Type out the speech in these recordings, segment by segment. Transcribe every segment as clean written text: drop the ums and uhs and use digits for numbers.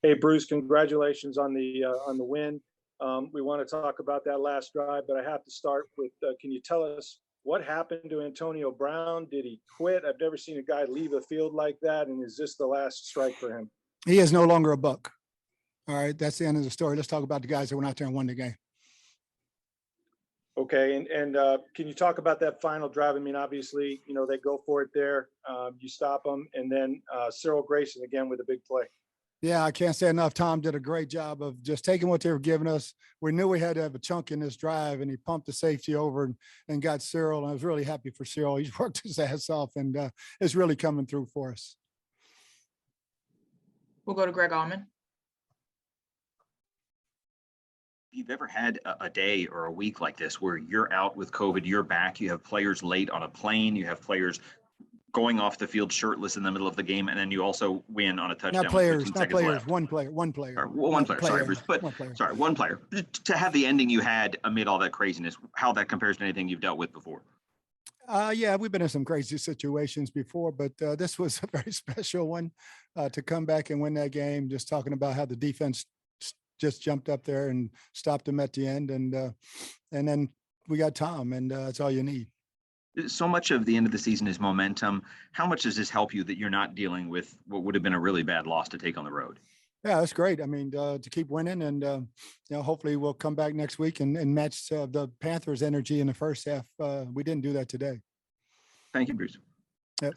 Hey, Bruce, congratulations on the win. We want to talk about that last drive, but I have to start with, can you tell us what happened to Antonio Brown? Did he quit? I've never seen a guy leave a field like that. And is this the last strike for him? He is no longer a Buck. All right, that's the end of the story. Let's talk about the guys that went out there and won the game. Okay, and can you talk about that final drive? I mean, obviously, you know, they go for it there. You stop them, and then Cyril Grayson again with a big play. Yeah, I can't say enough. Tom did a great job of just taking what they were giving us. We knew we had to have a chunk in this drive, and he pumped the safety over and got Cyril. And I was really happy for Cyril. He's worked his ass off, and it's really coming through for us. We'll go to Greg Auman. If you've ever had a day or a week like this where you're out with COVID, you're back, you have players late on a plane, you have players going off the field shirtless in the middle of the game, and then you also win on a touchdown. Not players, with 15 not seconds players, left. one player. One player. Sorry, Bruce, but one player. To have the ending you had amid all that craziness, how that compares to anything you've dealt with before? Yeah, we've been in some crazy situations before, but this was a very special one to come back and win that game. Just talking about how the defense just jumped up there and stopped them at the end, and then we got Tom, and that's all you need. So much of the end of the season is momentum. How much does this help you that you're not dealing with what would have been a really bad loss to take on the road? Yeah, that's great. I mean, to keep winning, and you know, hopefully we'll come back next week and match the Panthers' energy in the first half. We didn't do that today. Thank you, Bruce. Yep.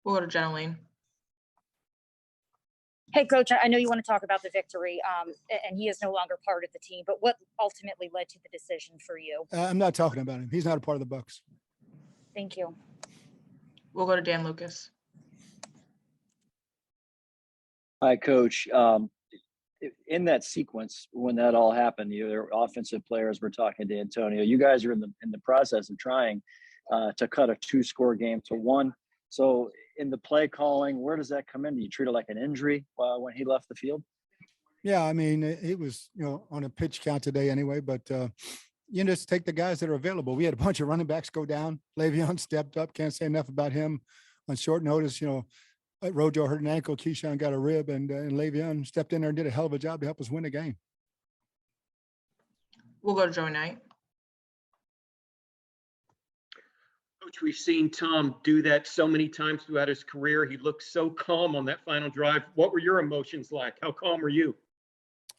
We'll go to Jenna. Hey, Coach, I know you want to talk about the victory, and he is no longer part of the team, but what ultimately led to the decision for you? I'm not talking about him. He's not a part of the Bucks. Thank you. We'll go to Dan Lucas. Hi, Coach. In that sequence, when that all happened, your offensive players were talking to Antonio. You guys are in the process of trying to cut a 2-score game to 1. So in the play calling, where does that come in? Do you treat it like an injury when he left the field? Yeah, I mean, it was, you know, on a pitch count today anyway, but you just take the guys that are available. We had a bunch of running backs go down. Le'Veon stepped up. Can't say enough about him on short notice. You know, Rojo hurt an ankle. Keyshawn got a rib, and Le'Veon stepped in there and did a hell of a job to help us win the game. We'll go to Joey Knight. Coach, we've seen Tom do that so many times throughout his career. He looked so calm on that final drive. What were your emotions like? How calm were you?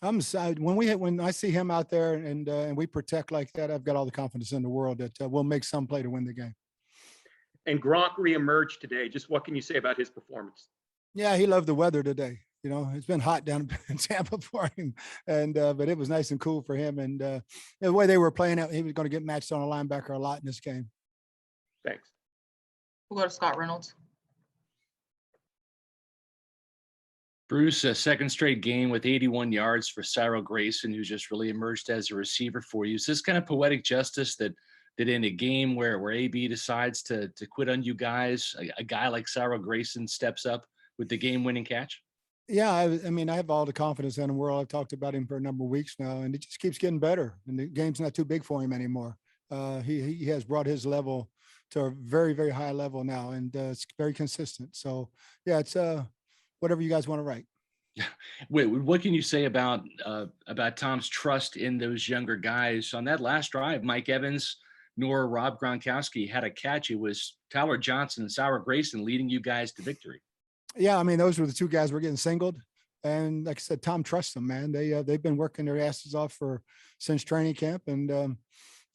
I'm sad when I see him out there and we protect like that. I've got all the confidence in the world that we'll make some play to win the game. And Gronk reemerged today. Just what can you say about his performance? Yeah, he loved the weather today. You know, it's been hot down in Tampa for him, and but it was nice and cool for him. And the way they were playing out, he was going to get matched on a linebacker a lot in this game. Thanks. We'll go to Scott Reynolds. Bruce, a second straight game with 81 yards for Cyril Grayson, who's just really emerged as a receiver for you. Is this kind of poetic justice that in a game where AB decides to quit on you guys, a guy like Cyril Grayson steps up with the game-winning catch? Yeah, I mean, I have all the confidence in the world. I've talked about him for a number of weeks now, and it just keeps getting better. And the game's not too big for him anymore. He has brought his level to a very, very high level now, and it's very consistent. So, yeah, it's whatever you guys want to write. Wait, what can you say about Tom's trust in those younger guys? On that last drive, Mike Evans nor Rob Gronkowski had a catch. It was Tyler Johnson and Cyril Grayson leading you guys to victory. Yeah, I mean, those were the two guys were getting singled. And like I said, Tom trusts them, man. They've been working their asses off since training camp. And, you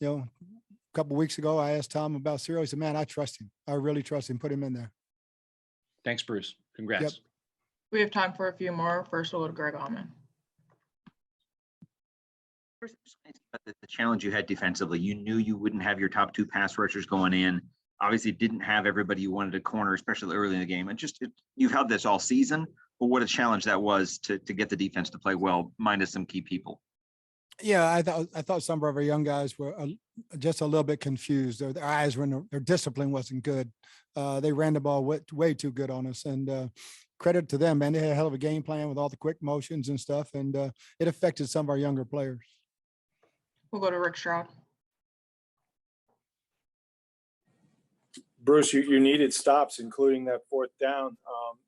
know, a couple of weeks ago, I asked Tom about Cyril. He said, man, I trust him. I really trust him. Put him in there. Thanks, Bruce. Congrats. Yep. We have time for a few more. First, we'll go to Greg Auman. The challenge you had defensively, you knew you wouldn't have your top 2 pass rushers going in. Obviously, didn't have everybody you wanted to corner, especially early in the game. And you've held this all season, but what a challenge that was to get the defense to play well, minus some key people. Yeah, I thought some of our young guys were just a little bit confused. Their eyes were their discipline wasn't good. They ran the ball way too good on us, and credit to them, man. They had a hell of a game plan with all the quick motions and stuff, and it affected some of our younger players. We'll go to Rick Stroud. Bruce, you needed stops, including that fourth down.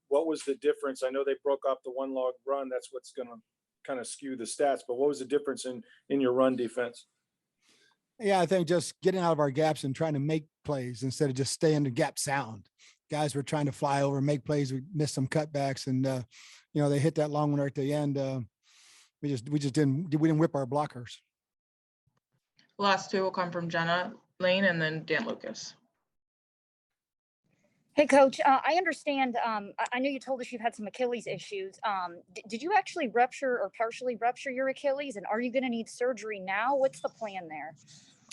What was the difference? I know they broke off the one log run. That's what's going to kind of skew the stats. But what was the difference in your run defense? Yeah, I think just getting out of our gaps and trying to make plays instead of just staying the gap sound. Guys were trying to fly over, make plays. We missed some cutbacks, and they hit that long one right at the end. We just didn't whip our blockers. The last two will come from Jenna Lane and then Dan Lucas. Hey, Coach, I understand. I know you told us you've had some Achilles issues. Did you actually rupture or partially rupture your Achilles? And are you going to need surgery now? What's the plan there?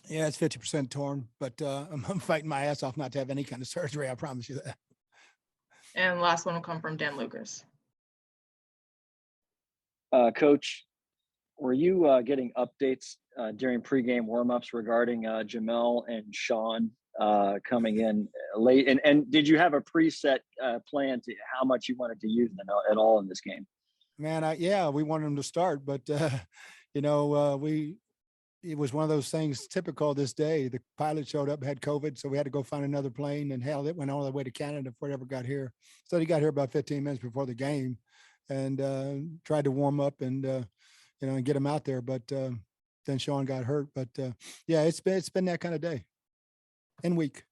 Yeah, it's 50% torn, but I'm fighting my ass off not to have any kind of surgery. I promise you that. And the last one will come from Dan Lucas. Coach, were you getting updates during pregame warmups regarding Jamel and Sean coming in late? And did you have a preset plan to how much you wanted to use them at all in this game? Man, we wanted them to start, but it was one of those things typical this day. The pilot showed up, had COVID, so we had to go find another plane, and hell, it went all the way to Canada before it ever got here. So he got here about 15 minutes before the game, and tried to warm up and and get him out there. But then Sean got hurt. But it's been that kind of day and week.